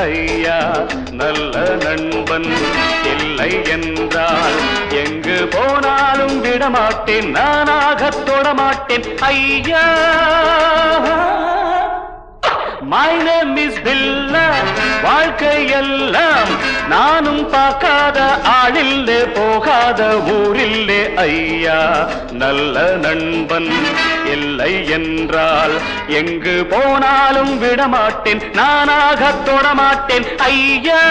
ஐயா நல்ல நண்பன் இல்லை என்றால் எங்கு போனாலும் விடமாட்டேன் நானாக தொடமாட்டேன் ஐயா My name is Billa வாழ்க்கையெல்லாம் நானும் பார்க்காத ஆளில்லே போகாத ஊரில்லே ஐயா நல்ல நண்பன் இல்லை என்றால் எங்கு போனாலும் விடமாட்டேன் நானாக தொடமாட்டேன் ஐயா